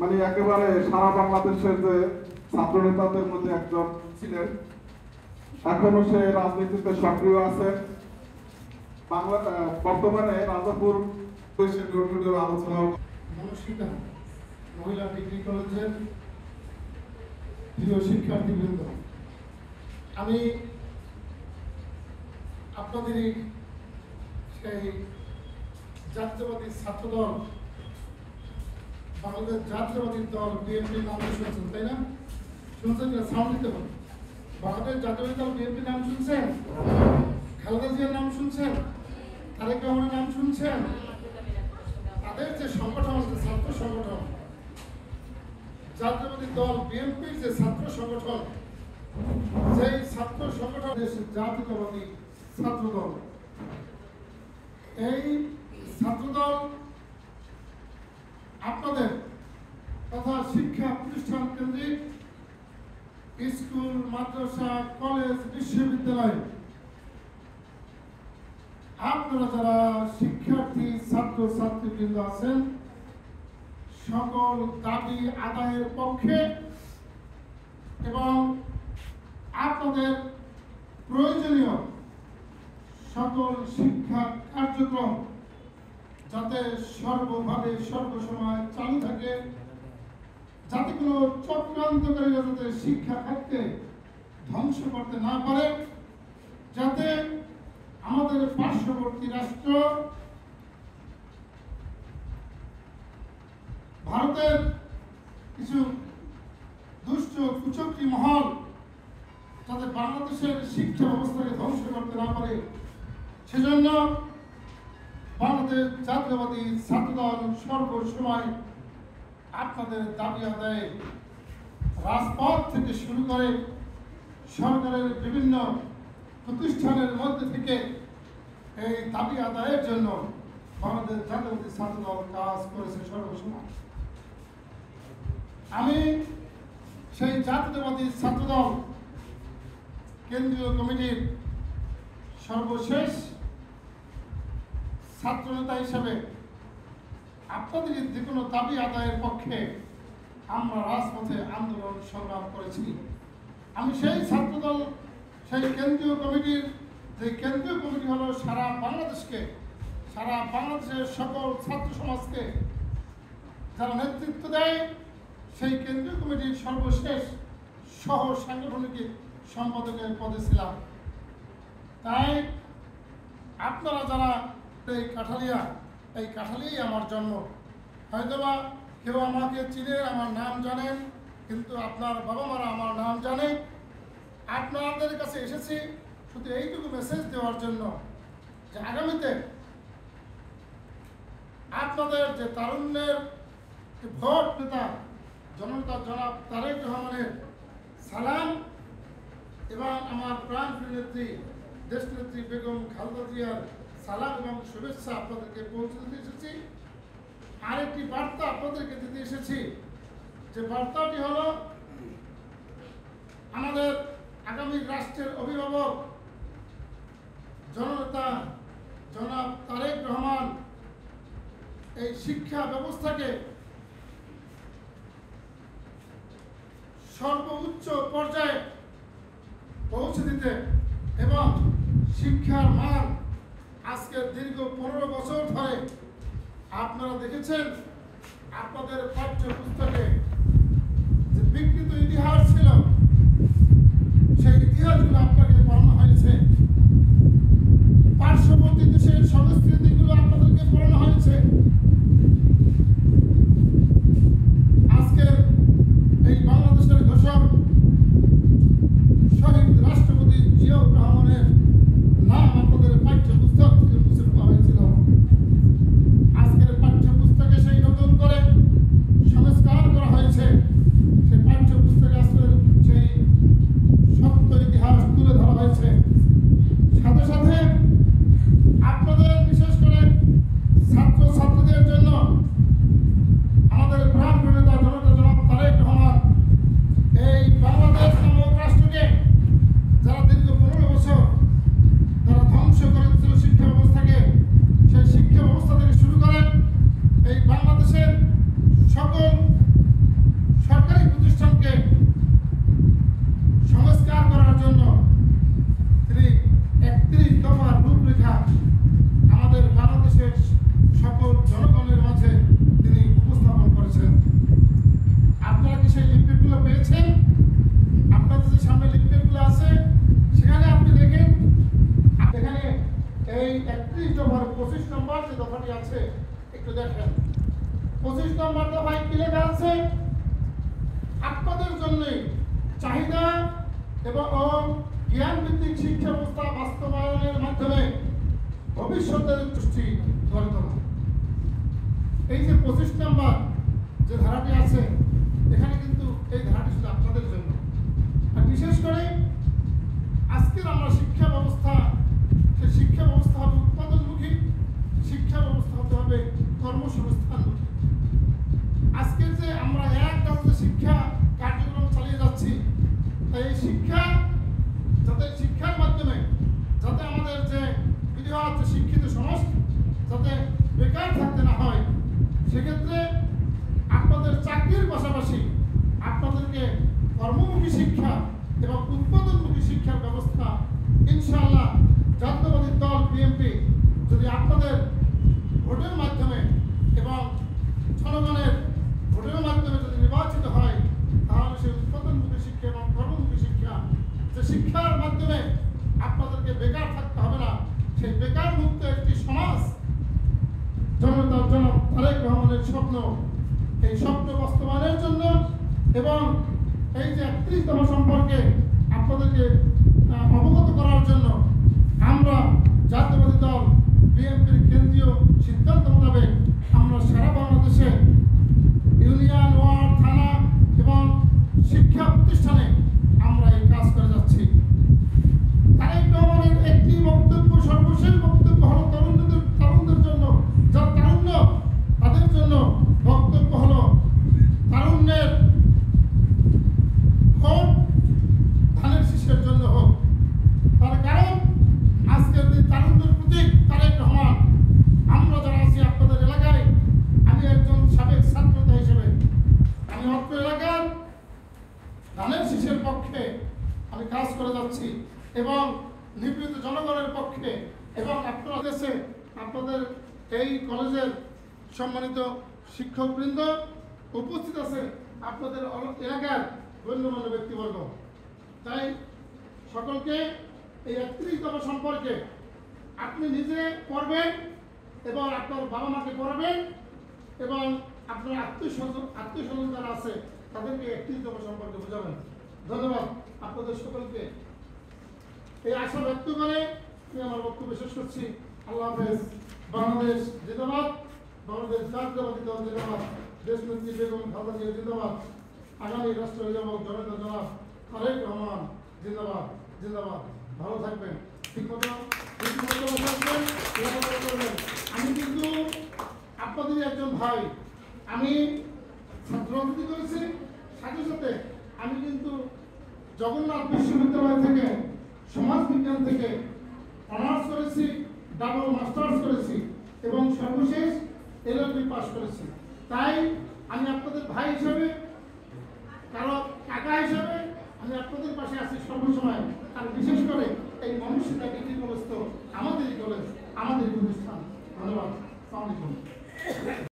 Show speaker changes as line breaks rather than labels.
মানে একেবারে সারা বাংলাদেশের যে ছাত্র নেতাদের মধ্যে একজন ছিলেন। এখনো সে রাজনীতিতে সক্রিয় আছে। বর্তমানে রাজাপুর আলোচনা
মনস্বিতা মহিলা ডিগ্রি কলেজের প্রিয় শিক্ষার্থীবৃন্দ, আমি আপনাদের সেই জাতীয়বাদী ছাত্রদল, বাংলাদেশ জাতীয়বাদী দল বিএনপির নাম শুনছেন, তাই না? শুনছেন কিনা? সাউন্ড দিতে হবে। বাংলাদেশ জাতীয়বাদী দল বিএনপির নাম শুনছেন? খালেদা জিয়ার নাম শুনছেন? তারেক রহমানের নাম শুনছেন? তাদের যে সংগঠন আছে, ছাত্র সংগঠন, জাতীয়বাদী দল বিএনপির যে ছাত্র সংগঠন, সেই ছাত্র সংগঠন জাতীয়তাবাদী ছাত্রদল। এই ছাত্রদল আপনাদের তথা শিক্ষা প্রতিষ্ঠান কেন্দ্রিক স্কুল, মাদ্রাসা, কলেজ, বিশ্ববিদ্যালয় আপনারা যারা শিক্ষার্থী ছাত্র ছাত্রীবৃন্দ আছেন, সকল দাবি আদায়ের পক্ষে এবং আপনাদের প্রয়োজনীয় সকল শিক্ষা কার্যক্রম যাতে সর্বভাবে সর্বসময় চালু থাকে, যাতে কোনো চক্রান্তকারীরা যাতে শিক্ষা খাতকে ধ্বংস করতে না পারে, যাতে আমাদের পার্শ্ববর্তী রাষ্ট্র ভারতের কিছু দুষ্ট কুচক্রী মহল যাতে বাংলাদেশের শিক্ষা ব্যবস্থাকে ধ্বংস করতে না পারে, সেজন্য বাংলাদেশ জাতীয়বাদী ছাত্রদল সর্বসময় আপনাদের দাবি আদায়ে রাজপথ থেকে শুরু করে সরকারের বিভিন্ন প্রতিষ্ঠানের মধ্যে থেকে এই দাবি আদায়ের জন্য বাংলাদেশ জাতীয়বাদী ছাত্রদল কাজ করেছে সর্বসময়। আমি সেই জাতীয়তাবাদী ছাত্রদল কেন্দ্রীয় কমিটির সর্বশেষ ছাত্র নেতা হিসেবে আপনাদের যে কোনো দাবি আদায়ের পক্ষে আমরা রাজপথে আন্দোলন সংগ্রাম করেছি। আমি সেই ছাত্রদল, সেই কেন্দ্রীয় কমিটির যে কেন্দ্রীয় কমিটি হলো সারা বাংলাদেশের সকল ছাত্র সমাজকে যারা নেতৃত্ব দেয়, সেই কেন্দ্রীয় কমিটির সর্বশেষ সহ সাংগঠনিক সম্পাদকের পদে ছিলাম। তাই আপনারা যারা এই কাঠালিয়াই আমার জন্ম, হয়তোবা কেউ আমাকে চিনে, আমার নাম জানেন, কিন্তু আপনার বাবা মারা আমার নাম জানে। আপনাদের কাছে এসেছি শুধু এইটুকু মেসেজ দেওয়ার জন্য যে আগামীতে আপনাদের যে তারুণ্যের ভোট নেতা জনতা জনাব তারেক রহমানের সালাম এবং আমার প্রাণপ্রিয় নেত্রী দেশনেত্রী বেগম খালেদা জিয়ার সালাম এবং শুভেচ্ছা আপনাদেরকে পৌঁছে দিতে এসেছি। আরেকটি বার্তা আপনাদেরকে দিতে এসেছি, যে বার্তাটি হলো আমাদের আগামী রাষ্ট্রের অভিভাবক জননেতা জনাব তারেক রহমান এই শিক্ষা ব্যবস্থাকে সর্বোচ্চ পর্যায়ে পৌঁছে দিতে এবং শিক্ষার মান আজকের দীর্ঘ 15 বছর ধরে আপনারা দেখেছেন আপনাদের পাঠ্য পুস্তকে যে বিকৃত ইতিহাস ছিল, সেই ইতিহাসগুলো আপনাকে পড়ানো হয়েছে। পার্শ্ববর্তী দেশের সংস্কৃতিগুলো আপনাদেরকে পড়ানো হয়েছে। আজকের এই বাংলাদেশের ঘোষক শহীদ রাষ্ট্রপতি জিয়াউর রহমানের নাম আপনাদের পাঠ্য পুস্তক থেকে মুছে ফেলা হয়েছিল। আজকের পাঠ্য পুস্তকে সেই নতুন করে সংস্কার করা হয়েছে। সেই পাঠ্য পুস্তকে আসলে সেই সত্য ইতিহাস তুলে ধরা হয়েছে। সাথে সাথে আপনাদের বিশেষ করে ছাত্র ছাত্রীদের জন্য আমাদের প্রাণপ্রিয় নেতা জনতা জনাব তারেক রহমান এই বাংলাদেশ নামক রাষ্ট্রকে যারা দীর্ঘ 15 বছর তারা ধ্বংস করে দিচ্ছিল শিক্ষা ব্যবস্থাকে, সেই শিক্ষা ব্যবস্থা থেকে শুরু করে এই বাংলাদেশের সকল একটু দেখেন 25 নম্বর দফায় কি লেখা আছে? আপনাদের জন্য চাহিদা এবং জ্ঞান ভিত্তিক শিক্ষা ব্যবস্থা বাস্তবায়নের মাধ্যমে ভবিষ্যতের দৃষ্টি গড়ে তোলা। এই যে 25 নম্বর যে ধারাটি আছে, এখানে কিন্তু এই ধারাটি শুধু আপনাদের জন্য। আর বিশেষ করে আজকের আমরা শিক্ষা ব্যবস্থা, সেই শিক্ষা ব্যবস্থা হবে উৎপাদনমুখী, শিক্ষা ব্যবস্থা হতে হবে কর্মসংস্থানমুখী। আজকের যে আমরা এক ধাপে শিক্ষা কার্যক্রম চালিয়ে যাচ্ছি, তাই এই শিক্ষা যাতে শিক্ষার মাধ্যমে যাতে আমাদের যে বিরাট শিক্ষিত সমাজ যাতে বেকার থাকতে না হয়, সেক্ষেত্রে আপনাদের চাকরির পাশাপাশি আপনাদেরকে কর্মমুখী শিক্ষা এবং উৎপাদনমুখী শিক্ষার ব্যবস্থা ইনশাআল্লাহ জাতীয়তাবাদী দল বিএনপি যদি আপনাদের ভোটের মাধ্যমে এবং জনগণের ভোটের মাধ্যমে যদি নির্বাচিত হয়, তাহলে সেই উৎপাদনমুখী শিক্ষা এবং কর্মমুখী শিক্ষা, যে শিক্ষার মাধ্যমে আপনাদেরকে বেকার থাকতে হবে না, সেই বেকার মুক্ত একটি সমাজ জনতার জনক তারেক রহমানের স্বপ্ন, এই স্বপ্ন বাস্তবায়নের জন্য এবং এই যে 31তম সম্পর্কে আপনাদেরকে অবগত করার জন্য আমরা জাতীয়বাদী দল বিএনপির কেন্দ্রীয় সিদ্ধান্ত মোতাবেক আমরা সারা বাংলাদেশে ইউনিয়ন, ওয়ার্ড, থানা এবং শিক্ষা প্রতিষ্ঠানে আমরা এই কাজ করে যাচ্ছি। তারেক রহমানের একটি বক্তব্য, সর্বশেষ বক্তব্য হলো তরুণদের জন্য, যার তারুণ্য তাদের জন্য বক্তব্য হলো তারুণ্যের ভোট ধানের শীষের জন্য হোক। তার কারণ আজকের দিন তারুণ্যের প্রতীক তারেক রহমান। আমরা যারা আছি আপনাদের এলাকায়, আমি একজন সাবেক ছাত্রতা হিসেবে আমি অত্র এলাকার ধানের শীষের পক্ষে আমি কাজ করে যাচ্ছি এবং নিপীড়িত জনগণের পক্ষে। এবং আপনারা দেশে আপনাদের এই কলেজের সম্মানিত শিক্ষকবৃন্দ উপস্থিত আছে, আপনাদের এলাকার গণ্যমান্য ব্যক্তিবর্গ। তাই সকলকে এই 31তম সম্পর্কে আপনি নিজে পড়বেন এবং আপনার বাবা মাকে পড়াবেন এবং আপনার আত্মীয়-স্বজন যারা আছে তাদেরকে 31তম সম্পর্কে বোঝাবেন। ধন্যবাদ আপনাদের সকলকে। এই আশা ব্যক্ত করে আমি আমার বক্তব্য শেষ করছি। আল্লাহ হাফেজ। বাংলাদেশ জিন্দাবাদ, বাংলাদেশ জাতীয়তাবাদী দল জিন্দাবাদ, দেশনেত্রী বেগম খালেদা জিয়া জিন্দাবাদ, আগামী রাষ্ট্র অভিভাবক জনতা জনাব তারেক রহমান জিন্দাবাদ জিন্দাবাদ। ভালো থাকবেন, ঠিকমতো থাকবেন, লেখাপড়া করবেন। আমি কিন্তু আপনাদেরই একজন ভাই। আমি ছাত্ররাজনীতি করেছি, সাথে সাথে আমি কিন্তু জগন্নাথ বিশ্ববিদ্যালয় থেকে সমাজ বিজ্ঞান থেকে অনার্স করেছি, ডাবল মাস্টার্স করেছি এবং সর্বশেষ এলএলবি পাস করেছি। তাই আমি আপনাদের ভাই হিসেবে, কারো কাকা হিসেবে আমি আপনাদের পাশে আছি সর্বসময়। আর বিশেষ করে এই মনুষ্যতা ডিগ্রি কলেজ তো আমাদেরই কলেজ, আমাদেরই প্রতিষ্ঠান। ধন্যবাদ। আসসালামু আলাইকুম।